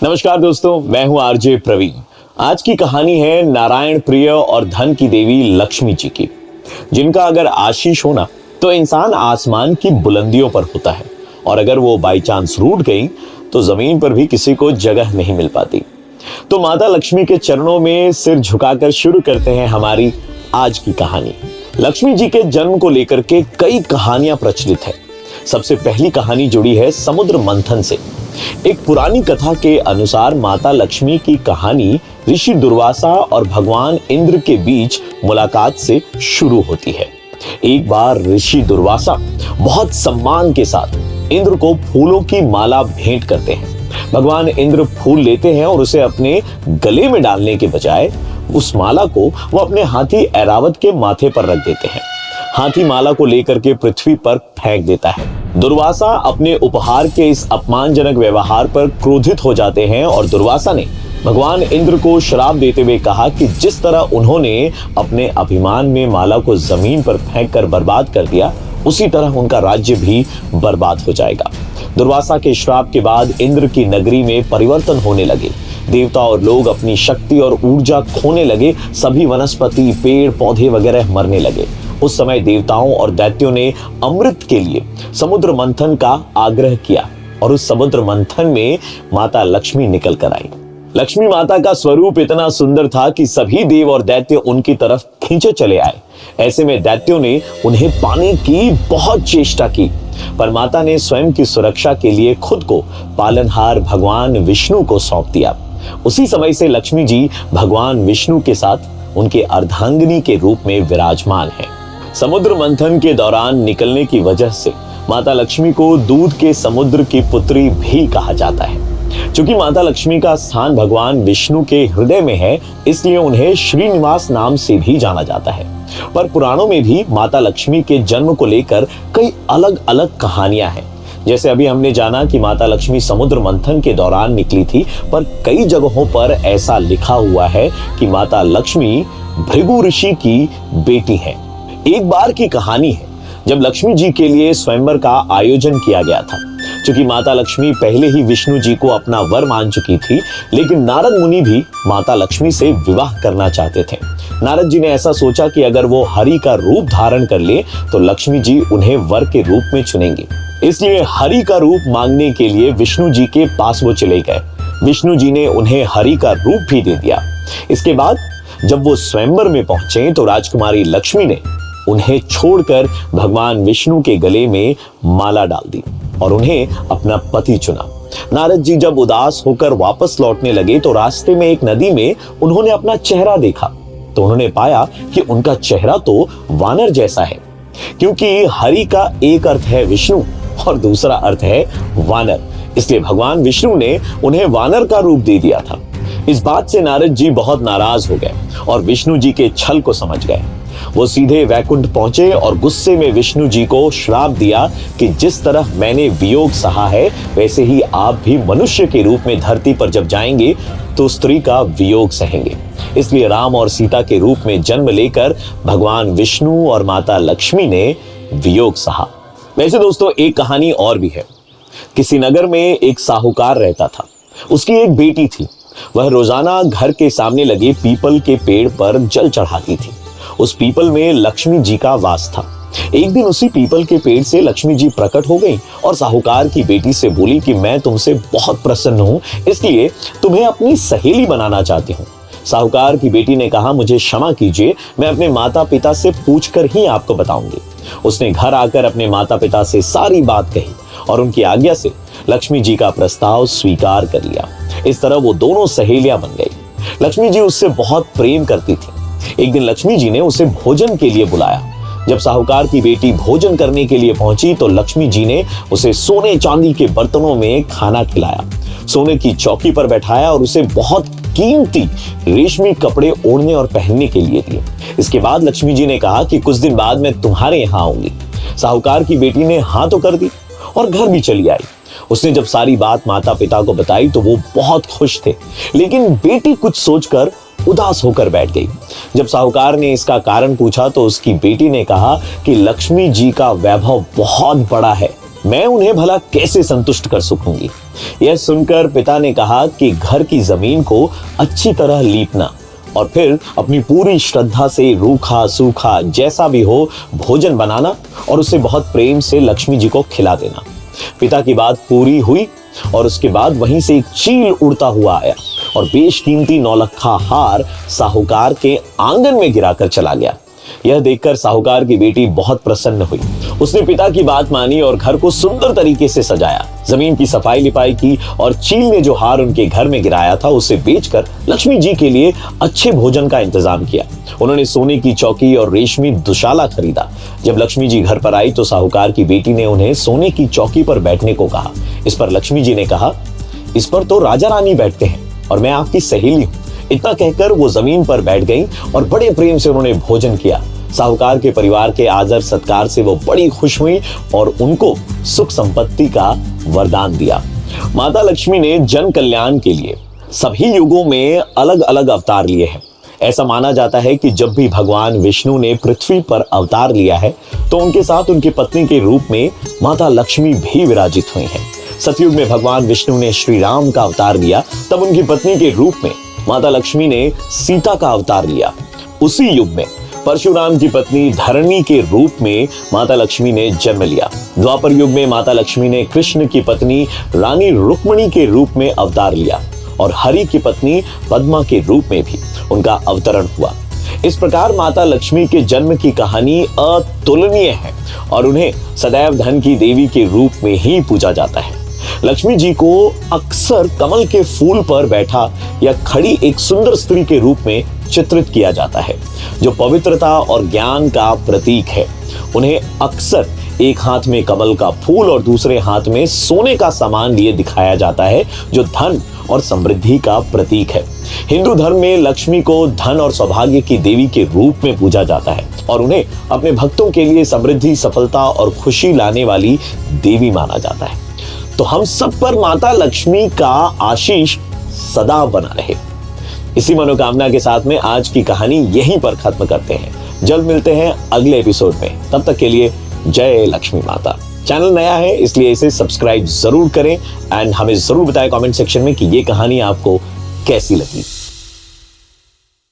नमस्कार दोस्तों, मैं हूं आरजे प्रवीण। आज की कहानी है नारायण प्रिय और धन की देवी लक्ष्मी जी की, जिनका अगर आशीष होना तो इंसान आसमान की बुलंदियों पर होता है, और अगर वो बाई चांस रूठ गई तो जमीन पर भी किसी को जगह नहीं मिल पाती। तो माता लक्ष्मी के चरणों में सिर झुकाकर शुरू करते हैं हमारी आज की कहानी। लक्ष्मी जी के जन्म को लेकर के कई कहानियां प्रचलित है। सबसे पहली कहानी जुड़ी है समुद्र मंथन से। एक पुरानी कथा के अनुसार माता लक्ष्मी की कहानी ऋषि दुर्वासा और भगवान इंद्र के बीच मुलाकात से शुरू होती है। एक बार ऋषि दुर्वासा बहुत सम्मान के साथ इंद्र को फूलों की माला भेंट करते हैं। भगवान इंद्र फूल लेते हैं और उसे अपने गले में डालने के बजाय उस माला को वो अपने हाथी ऐरावत के माथे पर रख देते हैं। हाथी माला को लेकर के पृथ्वी पर फेंक देता है। दुर्वासा अपने उपहार के इस अपमानजनक व्यवहार पर क्रोधित हो जाते हैं और दुर्वासा ने भगवान इंद्र को श्राप देते हुए कहा कि जिस तरह उन्होंने अपने अभिमान में माला को जमीन पर फेंककर बर्बाद कर दिया, उसी तरह उनका राज्य भी बर्बाद हो जाएगा। दुर्वासा के श्राप के बाद इंद्र की नगरी में परिवर्तन होने लगे। देवता और लोग अपनी शक्ति और ऊर्जा खोने लगे। सभी वनस्पति, पेड़ पौधे वगैरह मरने लगे। उस समय देवताओं और दैत्यों ने अमृत के लिए समुद्र मंथन का आग्रह किया और उस समुद्र मंथन में माता लक्ष्मी निकल कर आई। लक्ष्मी माता का स्वरूप इतना सुंदर था कि सभी देव और दैत्य उनकी तरफ खींचे चले आए। ऐसे में दैत्यों ने उन्हें पाने की बहुत चेष्टा की, पर माता ने स्वयं की सुरक्षा के लिए खुद को पालनहार भगवान विष्णु को सौंप दिया। उसी समय से लक्ष्मी जी भगवान विष्णु के साथ उनके अर्धांगिनी के रूप में विराजमान है। समुद्र मंथन के दौरान निकलने की वजह से माता लक्ष्मी को दूध के समुद्र की पुत्री भी कहा जाता है। क्योंकि माता लक्ष्मी का स्थान भगवान विष्णु के हृदय में है, इसलिए उन्हें श्रीनिवास नाम से भी जाना जाता है। पर पुराणों में भी माता लक्ष्मी के जन्म को लेकर कई अलग अलग कहानियां हैं। जैसे अभी हमने जाना कि माता लक्ष्मी समुद्र मंथन के दौरान निकली थी, पर कई जगहों पर ऐसा लिखा हुआ है कि माता लक्ष्मी भृगु ऋषि की बेटी है। एक बार की कहानी है जब लक्ष्मी जी के लिए स्वयंवर का आयोजन किया गया था। क्योंकि माता लक्ष्मी पहले ही विष्णु जी को अपना वर मान चुकी थी, लेकिन नारद मुनि भी माता लक्ष्मी से विवाह करना चाहते थे। नारद जी ने ऐसा सोचा कि अगर वो हरि का रूप धारण कर ले तो लक्ष्मी जी उन्हें वर के रूप में चुनेंगे। इसलिए हरि का रूप मांगने के लिए विष्णु जी के पास वो चले गए। विष्णु जी ने उन्हें हरि का रूप भी दे दिया। इसके बाद जब वो स्वयंवर में पहुंचे तो राजकुमारी लक्ष्मी ने उन्हें छोड़कर भगवान विष्णु के गले में माला डाल दी और उन्हें अपना पति चुना। नारद जी जब उदास होकर वापस लौटने लगे तो रास्ते में एक नदी में उन्होंने अपना चेहरा देखा, तो उन्होंने पाया कि उनका चेहरा तो वानर जैसा है। क्योंकि हरि का एक अर्थ है विष्णु और दूसरा अर्थ है वानर, इसलिए भगवान विष्णु ने उन्हें वानर का रूप दे दिया था। इस बात से नारद जी बहुत नाराज हो गए और विष्णु जी के छल को समझ गए। वो सीधे वैकुंठ पहुंचे और गुस्से में विष्णु जी को श्राप दिया कि जिस तरह मैंने वियोग सहा है, वैसे ही आप भी मनुष्य के रूप में धरती पर जब जाएंगे तो स्त्री का वियोग सहेंगे। इसलिए राम और सीता के रूप में जन्म लेकर भगवान विष्णु और माता लक्ष्मी ने वियोग सहा। वैसे दोस्तों, एक कहानी और भी है। किसी नगर में एक साहूकार रहता था। उसकी एक बेटी थी। वह रोजाना घर के सामने लगे पीपल के पेड़ पर जल चढ़ाती थी। उस पीपल में लक्ष्मी जी का वास था। एक दिन उसी पीपल के पेड़ से लक्ष्मी जी प्रकट हो गई और साहूकार की बेटी से बोली कि मैं तुमसे बहुत प्रसन्न हूं, इसलिए तुम्हें अपनी सहेली बनाना चाहती हूं। साहूकार की बेटी ने कहा, मुझे क्षमा कीजिए, मैं अपने माता पिता से पूछकर ही आपको बताऊंगी। उसने घर आकर अपने माता पिता से सारी बात कही और उनकी आज्ञा से लक्ष्मी जी का प्रस्ताव स्वीकार कर लिया। इस तरह वो दोनों सहेलियां बन गई। लक्ष्मी जी उससे बहुत प्रेम करती थी। एक दिन लक्ष्मी जी ने उसे भोजन के लिए बुलाया। जब साहूकार की बेटी भोजन करने के लिए पहुंची तो लक्ष्मी जी ने उसे सोने चांदी के बर्तनों में खाना खिलाया, सोने की चौकी पर बैठाया और उसे बहुत कीमती रेशमी कपड़े ओढ़ने और पहनने के लिए दिए। इसके बाद लक्ष्मी जी ने कहा कि कुछ दिन बाद मैं तुम्हारे यहाँ आऊंगी। साहूकार की बेटी ने हाँ तो कर दी और घर भी चली आई। उसने जब सारी बात माता पिता को बताई तो वो बहुत खुश थे, लेकिन बेटी कुछ सोचकर उदास होकर बैठ गई। जब साहूकार ने इसका कारण पूछा तो उसकी बेटी ने कहा कि लक्ष्मी जी का वैभव बहुत बड़ा है, मैं उन्हें भला कैसे संतुष्ट कर सकूंगी। यह सुनकर पिता ने कहा कि घर की जमीन को अच्छी तरह लीपना और फिर अपनी पूरी श्रद्धा से रूखा सूखा जैसा भी हो भोजन बनाना और उसे बहुत प्रेम से लक्ष्मी जी को खिला देना। पिता की बात पूरी हुई और उसके बाद वहीं से एक चील उड़ता हुआ आया और बेशकीमती नौलखा हार साहूकार के आंगन में गिराकर चला गया। यह देखकर साहूकार की बेटी बहुत प्रसन्न हुई। उसने पिता की बात मानी और घर को सुंदर तरीके से सजाया, जमीन की सफाई लिपाई की और चील ने जो हार उनके घर में गिराया था उसे बेचकर लक्ष्मी जी के लिए अच्छे भोजन का इंतजाम किया। उन्होंने सोने की चौकी और रेशमी दुशाला खरीदा। जब लक्ष्मी जी घर पर आई तो साहूकार की बेटी ने उन्हें सोने की चौकी पर बैठने को कहा। इस पर लक्ष्मी जी ने कहा, इस पर तो राजा रानी बैठते हैं और मैं आपकी सहेली हूं। इतना कहकर वो जमीन पर बैठ गई और बड़े प्रेम से उन्होंने भोजन किया। साहूकार के परिवार के आदर सत्कार से वो बड़ी खुश हुई और उनको सुख संपत्ति का वरदान दिया। माता लक्ष्मी ने जन कल्याण के लिए सभी युगों में अलग अलग अवतार लिए हैं। ऐसा माना जाता है कि जब भी भगवान विष्णु ने पृथ्वी पर अवतार लिया है तो उनके साथ उनकी पत्नी के रूप में माता लक्ष्मी भी विराजित हुई हैं। सतयुग में भगवान विष्णु ने श्री राम का अवतार लिया, तब उनकी पत्नी के रूप में माता लक्ष्मी ने सीता का अवतार लिया। उसी युग में परशुराम की पत्नी धरणी के रूप में माता लक्ष्मी ने जन्म लिया। द्वापर युग में माता लक्ष्मी ने कृष्ण की पत्नी रानी रुक्मिणी के रूप में अवतार लिया और हरि की पत्नी पद्मा के रूप में भी उनका अवतरण हुआ। इस प्रकार माता लक्ष्मी के जन्म की कहानी अतुलनीय है और उन्हें सदैव धन की देवी के रूप में ही पूजा जाता है। लक्ष्मी जी को अक्सर कमल के फूल पर बैठा या खड़ी एक सुंदर स्त्री के रूप में चित्रित किया जाता है, जो पवित्रता और ज्ञान का प्रतीक है। उन्हें अक्सर एक हाथ में कमल का फूल और दूसरे हाथ में सोने का सामान लिए दिखाया जाता है, जो धन और समृद्धि का प्रतीक है। हिंदू धर्म में लक्ष्मी को धन और सौभाग्य की देवी के रूप में पूजा जाता है और उन्हें अपने भक्तों के लिए समृद्धि, सफलता और खुशी लाने वाली देवी माना जाता है। तो हम सब पर माता लक्ष्मी का आशीष सदा बना रहे। इसी मनोकामना के साथ में आज की कहानी यहीं पर खत्म करते हैं। जल्द मिलते हैं अगले एपिसोड में। तब तक के लिए जय लक्ष्मी माता। चैनल नया है इसलिए इसे सब्सक्राइब जरूर करें एंड हमें जरूर बताएं कमेंट सेक्शन में कि ये कहानी आपको कैसी लगी।